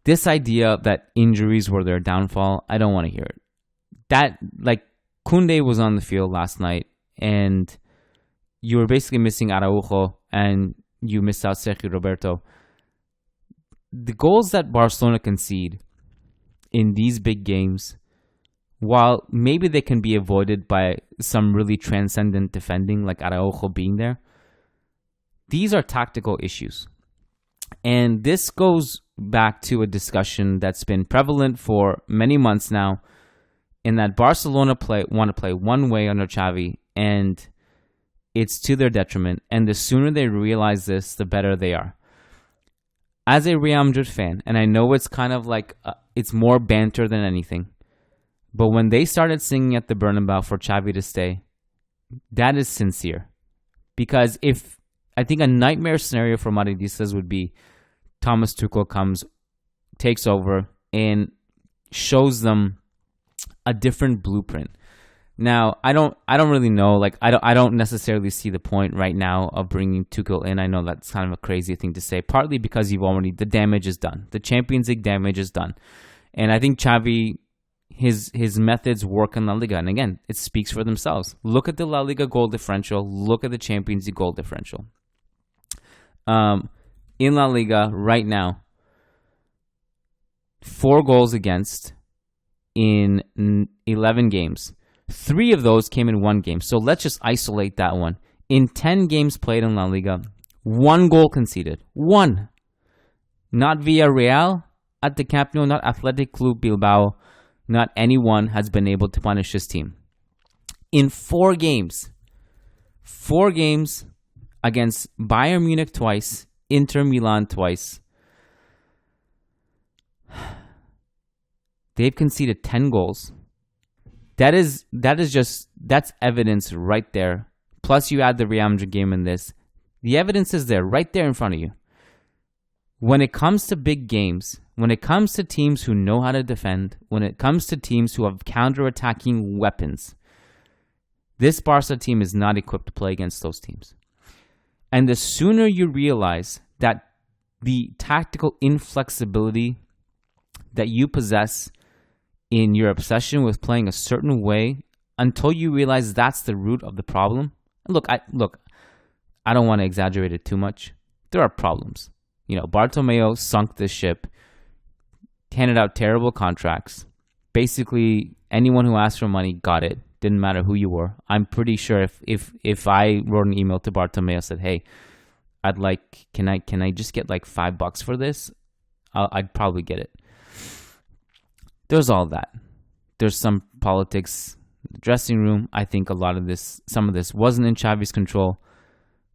This idea that injuries were their downfall, I don't want to hear it. That, like, Koundé was on the field last night, and you were basically missing Araujo, and you missed out Sergio Roberto. The goals that Barcelona concede in these big games, while maybe they can be avoided by some really transcendent defending, like Araujo being there, these are tactical issues. And this goes back to a discussion that's been prevalent for many months now, in that Barcelona want to play one way under Xavi, and it's to their detriment. And the sooner they realize this, the better they are. As a Real Madrid fan, and I know it's kind of like, it's more banter than anything, but when they started singing at the Bernabeu for Xavi to stay, that is sincere. Because if, I think a nightmare scenario for Madridistas would be Thomas Tuchel comes, takes over, and shows them a different blueprint. Now, I don't really know. Like, I don't necessarily see the point right now of bringing Tuchel in. I know that's kind of a crazy thing to say, partly because the damage is done. The Champions League damage is done. And I think Xavi, his methods work in La Liga. And again, it speaks for themselves. Look at the La Liga goal differential. Look at the Champions League goal differential. In La Liga right now, 4 goals against in 11 games. 3 of those came in 1 game. So let's just isolate that one. In 10 games played in La Liga, 1 goal conceded. 1. Not Villarreal at the Camp Nou, not Athletic Club Bilbao. Not anyone has been able to punish this team. In 4 games. 4 games against Bayern Munich twice, Inter Milan twice. They've conceded 10 goals. That's evidence right there. Plus you add the Real Madrid game in this. The evidence is there, right there in front of you. When it comes to big games, when it comes to teams who know how to defend, when it comes to teams who have counter-attacking weapons, this Barca team is not equipped to play against those teams. And the sooner you realize that the tactical inflexibility that you possess in your obsession with playing a certain way, until you realize that's the root of the problem. Look, I don't want to exaggerate it too much. There are problems. Bartomeu sunk this ship, handed out terrible contracts. Basically, anyone who asked for money got it. Didn't matter who you were. I'm pretty sure if I wrote an email to Bartomeu said, "Hey, can I just get like $5 for this?" I'd probably get it. There's all that. There's some politics in the dressing room. I think some of this wasn't in Xavi's control,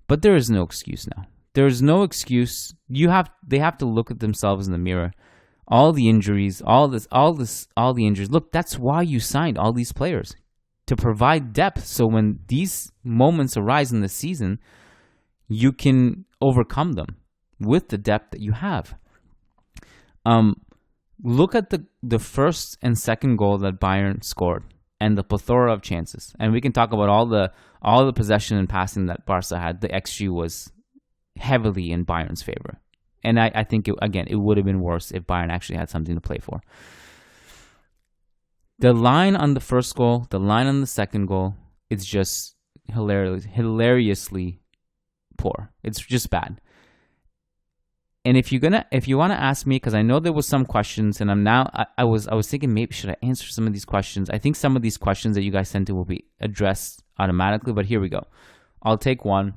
but there is no excuse now. There is no excuse. They have to look at themselves in the mirror. All the injuries, all the injuries. Look, that's why you signed all these players, to provide depth. So when these moments arise in the season, you can overcome them with the depth that you have. Look at the first and second goal that Bayern scored and the plethora of chances. And we can talk about all the possession and passing that Barca had. The XG was heavily in Bayern's favor. And I think, it would have been worse if Bayern actually had something to play for. The line on the first goal, the line on the second goal, it's just hilariously poor. It's just bad. And if you want to ask me, because I know there was some questions, and I was thinking maybe should I answer some of these questions. I think some of these questions that you guys sent in will be addressed automatically, but here we go. I'll take one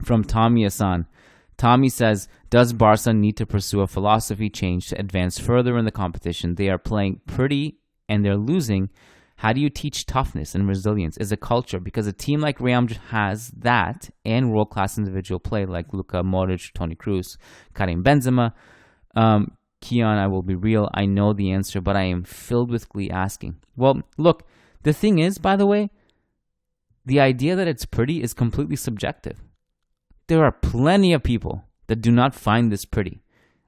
from Tommy Hassan. Tommy says, does Barca need to pursue a philosophy change to advance further in the competition? They are playing pretty and they're losing. How do you teach toughness and resilience as a culture? Because a team like Real Madrid has that and world-class individual play like Luka Modric, Toni Kroos, Karim Benzema. Kiyan, I will be real. I know the answer, but I am filled with glee asking. Well, look, the thing is, by the way, the idea that it's pretty is completely subjective. There are plenty of people that do not find this pretty.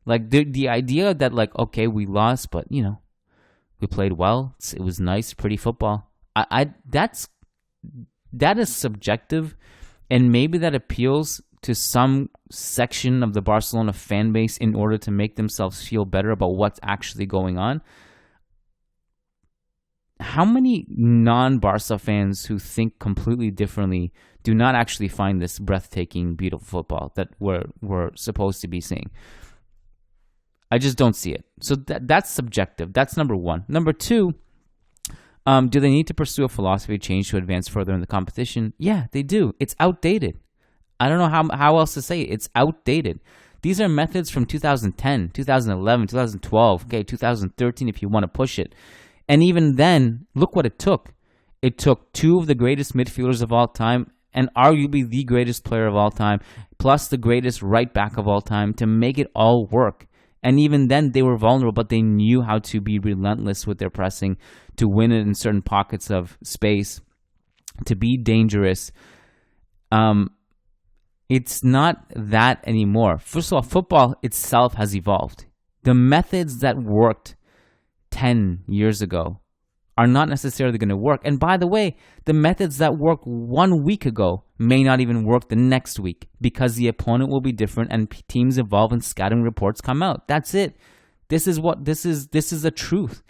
Like the idea that okay, we lost, but we played well. It was nice, pretty football. That is subjective, and maybe that appeals to some section of the Barcelona fan base in order to make themselves feel better about what's actually going on. How many non-Barca fans who think completely differently do not actually find this breathtaking, beautiful football that we're supposed to be seeing? I just don't see it. So that's subjective. That's number one. Number two, do they need to pursue a philosophy change to advance further in the competition? Yeah, they do. It's outdated. I don't know how else to say it. It's outdated. These are methods from 2010, 2011, 2012, 2013 if you want to push it. And even then, look what it took. It took two of the greatest midfielders of all time and arguably the greatest player of all time, plus the greatest right back of all time to make it all work. And even then, they were vulnerable, but they knew how to be relentless with their pressing, to win it in certain pockets of space, to be dangerous. It's not that anymore. First of all, football itself has evolved. The methods that worked 10 years ago are not necessarily going to work. And by the way, the methods that worked 1 week ago may not even work the next week because the opponent will be different and teams evolve and scouting reports come out. That's it. This is the truth.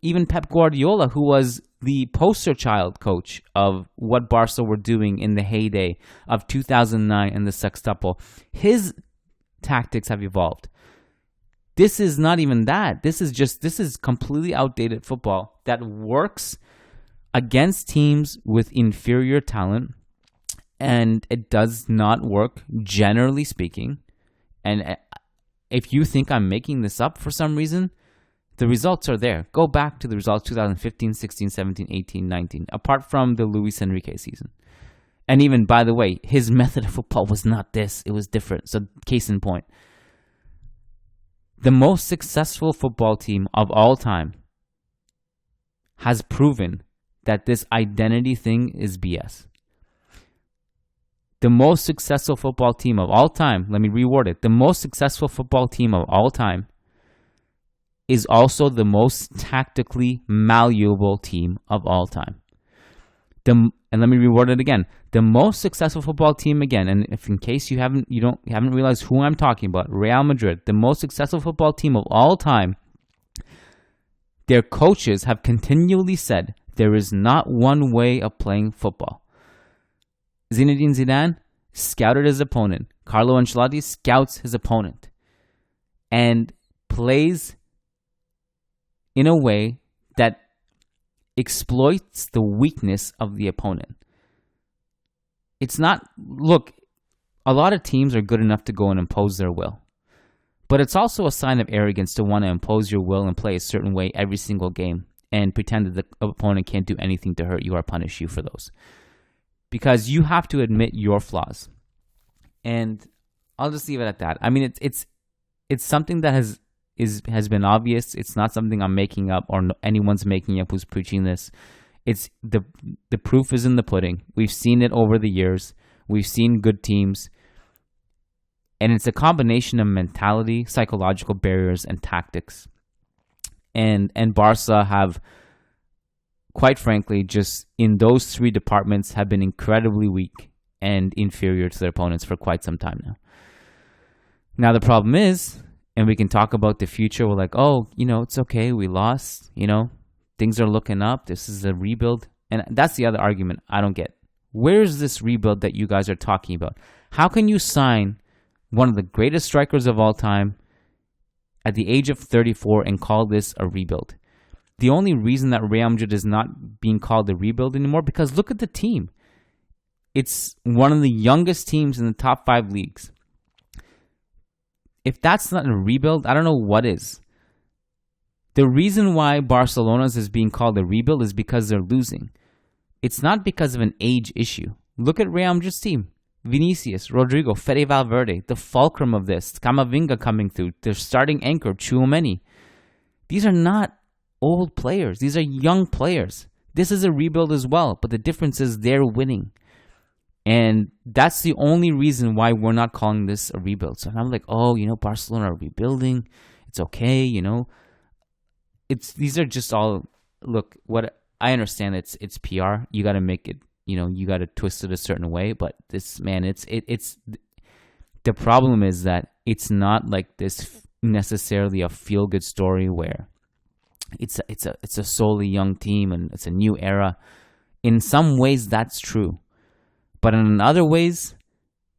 Even Pep Guardiola, who was the poster child coach of what Barca were doing in the heyday of 2009 and the sextuple, his tactics have evolved. This is not even that. This is completely outdated football that works against teams with inferior talent, and it does not work, generally speaking. And if you think I'm making this up for some reason, the results are there. Go back to the results 2015, 16, 17, 18, 19, apart from the Luis Enrique season. And even, by the way, his method of football was not this. It was different. So, case in point. The most successful football team of all time has proven that this identity thing is BS. The most successful football team of all time, let me reword it. The most successful football team of all time is also the most tactically malleable team of all time. And let me reword it again. The most successful football team again, and if in case you haven't realized who I'm talking about, Real Madrid, the most successful football team of all time, their coaches have continually said there is not one way of playing football. Zinedine Zidane scouted his opponent. Carlo Ancelotti scouts his opponent and plays in a way that exploits the weakness of the opponent. It's not, look, a lot of teams are good enough to go and impose their will. But it's also a sign of arrogance to want to impose your will and play a certain way every single game and pretend that the opponent can't do anything to hurt you or punish you for those. Because you have to admit your flaws. And I'll just leave it at that. I mean, it's something that has been obvious. It's not something I'm making up or anyone's making up who's preaching this. It's the proof is in the pudding. We've seen it over the years. We've seen good teams. And it's a combination of mentality, psychological barriers, and tactics. And Barca have, quite frankly, just in those three departments have been incredibly weak and inferior to their opponents for quite some time now. Now the problem is, and we can talk about the future, we're like, oh, it's okay, we lost, things are looking up, this is a rebuild. And that's the other argument I don't get. Where's this rebuild that you guys are talking about? How can you sign one of the greatest strikers of all time at the age of 34 and call this a rebuild? The only reason that Real Madrid is not being called a rebuild anymore, because look at the team. It's one of the youngest teams in the top 5 leagues. If that's not a rebuild, I don't know what is. The reason why Barcelona's is being called a rebuild is because they're losing. It's not because of an age issue. Look at Real Madrid's team. Vinicius, Rodrigo, Fede Valverde, the fulcrum of this, Camavinga coming through, their starting anchor, Tchouaméni. These are not old players. These are young players. This is a rebuild as well, but the difference is they're winning. And that's the only reason why we're not calling this a rebuild. So I'm like, Barcelona are rebuilding. It's okay, These are just all, look, what I understand, it's PR. You got to make it, you got to twist it a certain way. But this, man, it's The problem is that it's not like this necessarily a feel-good story where it's a solely young team and it's a new era. In some ways, that's true. But in other ways,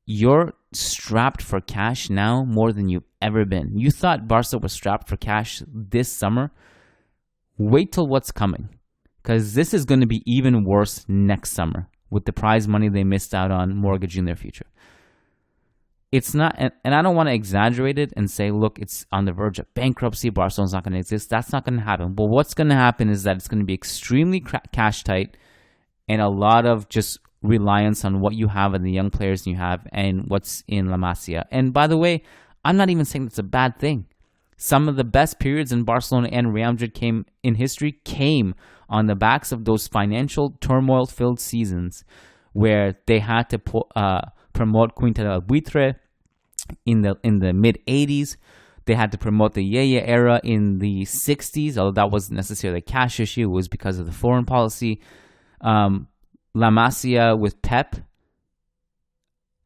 you're strapped for cash now more than you've ever been. You thought Barca was strapped for cash this summer. Wait till what's coming. Because this is going to be even worse next summer with the prize money they missed out on mortgaging their future. It's not, and I don't want to exaggerate it and say, look, it's on the verge of bankruptcy. Barcelona's not going to exist. That's not going to happen. But what's going to happen is that it's going to be extremely cash tight and a lot of just reliance on what you have and the young players you have and what's in La Masia. And by the way, I'm not even saying it's a bad thing. Some of the best periods in Barcelona and Real Madrid came on the backs of those financial turmoil-filled seasons where they had to promote Quinta del Buitre in the mid-'80s. They had to promote the Yaya era in the 60s, although that wasn't necessarily a cash issue. It was because of the foreign policy. La Masia with Pep,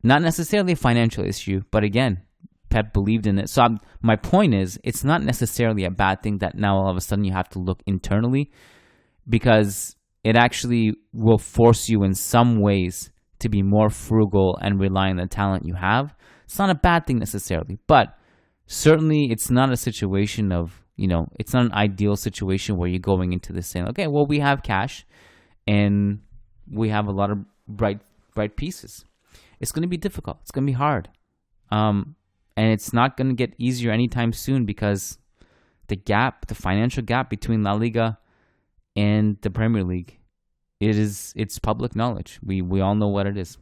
not necessarily a financial issue, but again, Pep believed in it. So my point is, it's not necessarily a bad thing that now all of a sudden you have to look internally, because it actually will force you in some ways to be more frugal and rely on the talent you have. It's not a bad thing necessarily, but certainly it's not a situation of, it's not an ideal situation where you're going into this saying, okay, well, we have cash and we have a lot of bright pieces. It's going to be difficult. It's going to be hard. And it's not going to get easier anytime soon because the financial gap between La Liga and the Premier League, it's public knowledge. We all know what it is.